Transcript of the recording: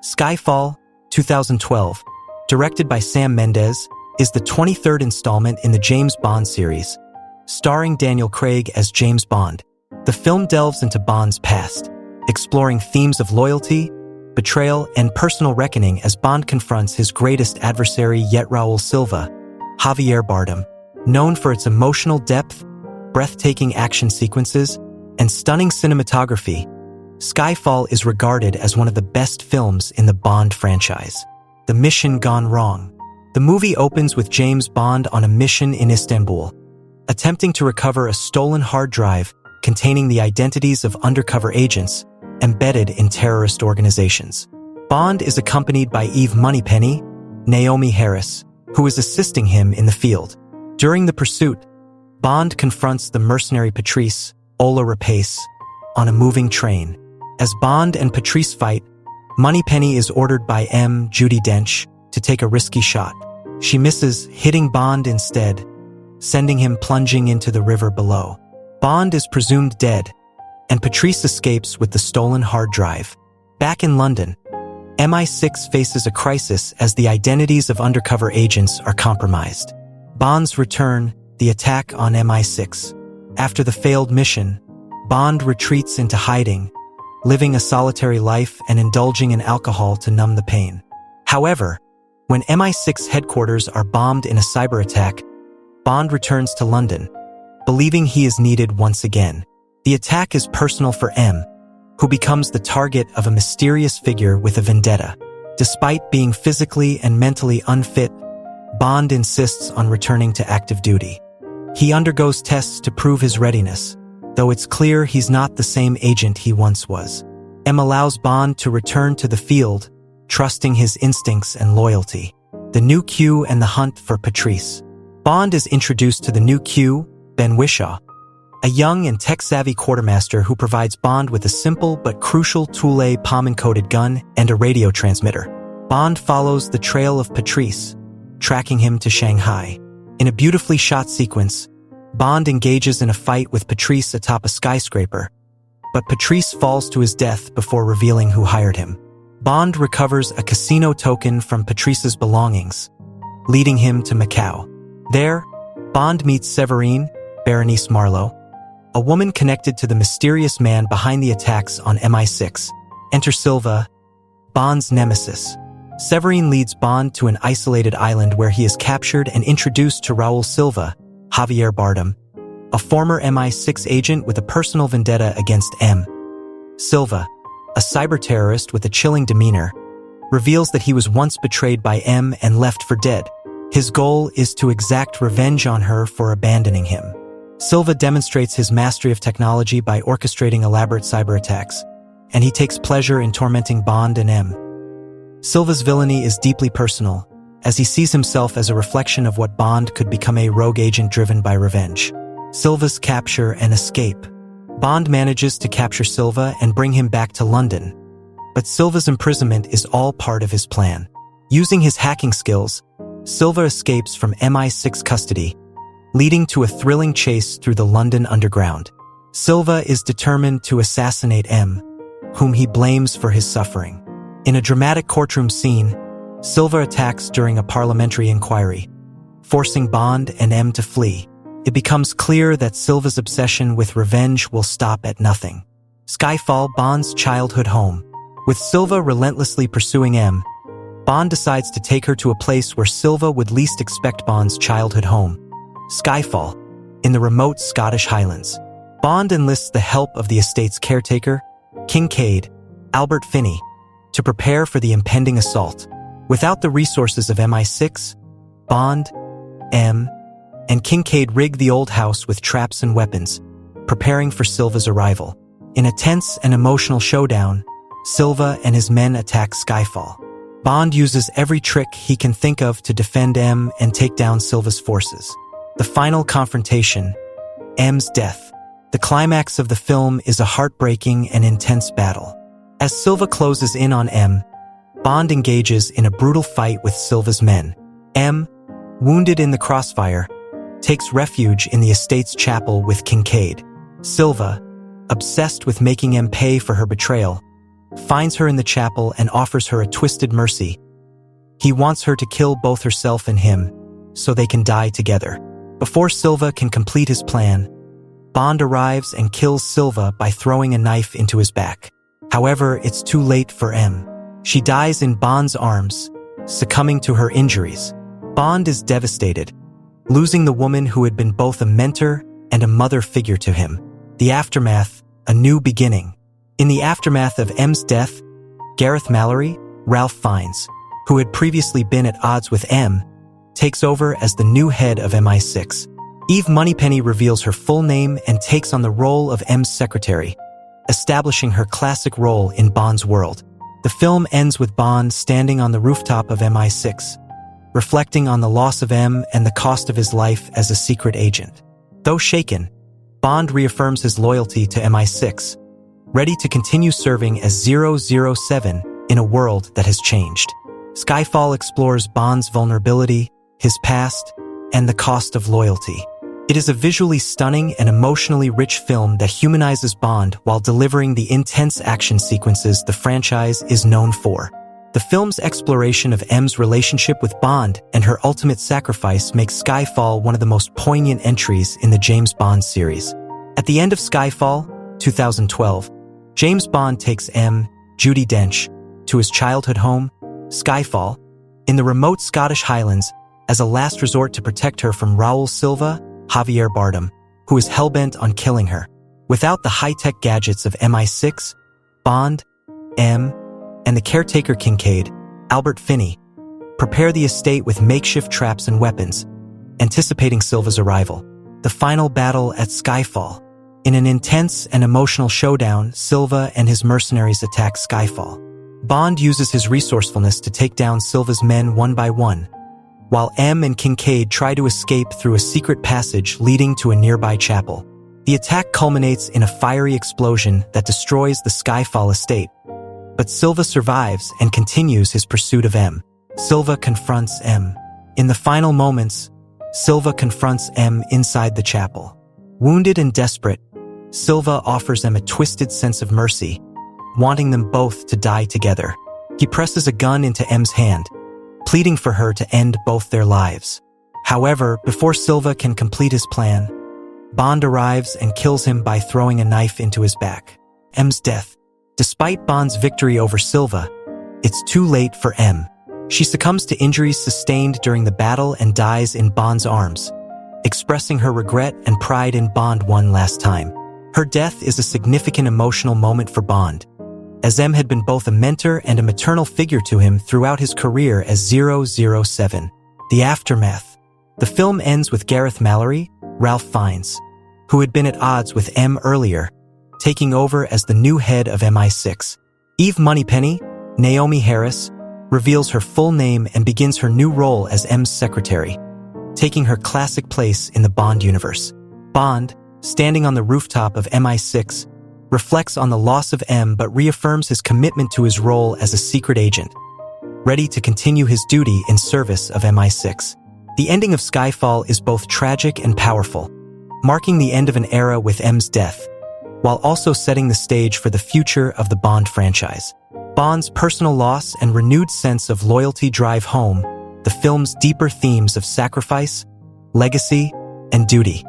Skyfall, 2012, directed by Sam Mendes, is the 23rd installment in the James Bond series, starring Daniel Craig as James Bond. The film delves into Bond's past, exploring themes of loyalty, betrayal, and personal reckoning as Bond confronts his greatest adversary yet, Raoul Silva, Javier Bardem. Known for its emotional depth, breathtaking action sequences, and stunning cinematography, Skyfall is regarded as one of the best films in the Bond franchise. The mission gone wrong. The movie opens with James Bond on a mission in Istanbul, attempting to recover a stolen hard drive containing the identities of undercover agents embedded in terrorist organizations. Bond is accompanied by Eve Moneypenny, Naomi Harris, who is assisting him in the field. During the pursuit, Bond confronts the mercenary Patrice, Ola Rapace, on a moving train. As Bond and Patrice fight, Moneypenny is ordered by Judi Dench to take a risky shot. She misses, hitting Bond instead, sending him plunging into the river below. Bond is presumed dead, and Patrice escapes with the stolen hard drive. Back in London, MI6 faces a crisis as the identities of undercover agents are compromised. Bond's return, the attack on MI6. After the failed mission, Bond retreats into hiding, living a solitary life and indulging in alcohol to numb the pain. However, when MI6 headquarters are bombed in a cyber attack, Bond returns to London, believing he is needed once again. The attack is personal for M, who becomes the target of a mysterious figure with a vendetta. Despite being physically and mentally unfit, Bond insists on returning to active duty. He undergoes tests to prove his readiness, though it's clear he's not the same agent he once was. M allows Bond to return to the field, trusting his instincts and loyalty. The new Q and the hunt for Patrice. Bond is introduced to the new Q, Ben Whishaw, a young and tech-savvy quartermaster who provides Bond with a simple but crucial Thule palm-encoded gun and a radio transmitter. Bond follows the trail of Patrice, tracking him to Shanghai. In a beautifully shot sequence, Bond engages in a fight with Patrice atop a skyscraper, but Patrice falls to his death before revealing who hired him. Bond recovers a casino token from Patrice's belongings, leading him to Macau. There, Bond meets Severine, Berenice Marlowe, a woman connected to the mysterious man behind the attacks on MI6. Enter Silva, Bond's nemesis. Severine leads Bond to an isolated island where he is captured and introduced to Raoul Silva, Javier Bardem, a former MI6 agent with a personal vendetta against M. Silva, a cyber terrorist with a chilling demeanor, reveals that he was once betrayed by M and left for dead. His goal is to exact revenge on her for abandoning him. Silva demonstrates his mastery of technology by orchestrating elaborate cyber attacks, and he takes pleasure in tormenting Bond and M. Silva's villainy is deeply personal, as he sees himself as a reflection of what Bond could become, a rogue agent driven by revenge. Silva's capture and escape. Bond manages to capture Silva and bring him back to London, but Silva's imprisonment is all part of his plan. Using his hacking skills, Silva escapes from MI6 custody, leading to a thrilling chase through the London underground. Silva is determined to assassinate M, whom he blames for his suffering. In a dramatic courtroom scene, Silva attacks during a parliamentary inquiry, forcing Bond and M to flee. It becomes clear that Silva's obsession with revenge will stop at nothing. Skyfall, Bond's childhood home. With Silva relentlessly pursuing M, Bond decides to take her to a place where Silva would least expect, Bond's childhood home. Skyfall, in the remote Scottish Highlands. Bond enlists the help of the estate's caretaker, Kincaid, Albert Finney, to prepare for the impending assault. Without the resources of MI6, Bond, M, and Kincaid rig the old house with traps and weapons, preparing for Silva's arrival. In a tense and emotional showdown, Silva and his men attack Skyfall. Bond uses every trick he can think of to defend M and take down Silva's forces. The final confrontation, M's death. The climax of the film is a heartbreaking and intense battle. As Silva closes in on M, Bond engages in a brutal fight with Silva's men. M, wounded in the crossfire, takes refuge in the estate's chapel with Kincaid. Silva, obsessed with making M pay for her betrayal, finds her in the chapel and offers her a twisted mercy. He wants her to kill both herself and him, so they can die together. Before Silva can complete his plan, Bond arrives and kills Silva by throwing a knife into his back. However, it's too late for M. She dies in Bond's arms, succumbing to her injuries. Bond is devastated, losing the woman who had been both a mentor and a mother figure to him. The aftermath, a new beginning. In the aftermath of M's death, Gareth Mallory, Ralph Fiennes, who had previously been at odds with M, takes over as the new head of MI6. Eve Moneypenny reveals her full name and takes on the role of M's secretary, establishing her classic role in Bond's world. The film ends with Bond standing on the rooftop of MI6, reflecting on the loss of M and the cost of his life as a secret agent. Though shaken, Bond reaffirms his loyalty to MI6, ready to continue serving as 007 in a world that has changed. Skyfall explores Bond's vulnerability, his past, and the cost of loyalty. It is a visually stunning and emotionally rich film that humanizes Bond while delivering the intense action sequences the franchise is known for. The film's exploration of M's relationship with Bond and her ultimate sacrifice makes Skyfall one of the most poignant entries in the James Bond series. At the end of Skyfall, 2012, James Bond takes M, Judi Dench, to his childhood home, Skyfall, in the remote Scottish Highlands as a last resort to protect her from Raoul Silva, Javier Bardem, who is hellbent on killing her. Without the high-tech gadgets of MI6, Bond, M, and the caretaker Kincaid, Albert Finney, prepare the estate with makeshift traps and weapons, anticipating Silva's arrival. The final battle at Skyfall. In an intense and emotional showdown, Silva and his mercenaries attack Skyfall. Bond uses his resourcefulness to take down Silva's men one by one, while M and Kincaid try to escape through a secret passage leading to a nearby chapel. The attack culminates in a fiery explosion that destroys the Skyfall estate, but Silva survives and continues his pursuit of M. Silva confronts M. In the final moments, Silva confronts M inside the chapel. Wounded and desperate, Silva offers them a twisted sense of mercy, wanting them both to die together. He presses a gun into M's hand, pleading for her to end both their lives. However, before Silva can complete his plan, Bond arrives and kills him by throwing a knife into his back. M's death. Despite Bond's victory over Silva, it's too late for M. She succumbs to injuries sustained during the battle and dies in Bond's arms, expressing her regret and pride in Bond one last time. Her death is a significant emotional moment for Bond, as M had been both a mentor and a maternal figure to him throughout his career as 007. The aftermath. The film ends with Gareth Mallory, Ralph Fiennes, who had been at odds with M earlier, taking over as the new head of MI6. Eve Moneypenny, Naomi Harris, reveals her full name and begins her new role as M's secretary, taking her classic place in the Bond universe. Bond, standing on the rooftop of MI6, reflects on the loss of M but reaffirms his commitment to his role as a secret agent, ready to continue his duty in service of MI6. The ending of Skyfall is both tragic and powerful, marking the end of an era with M's death, while also setting the stage for the future of the Bond franchise. Bond's personal loss and renewed sense of loyalty drive home the film's deeper themes of sacrifice, legacy, and duty.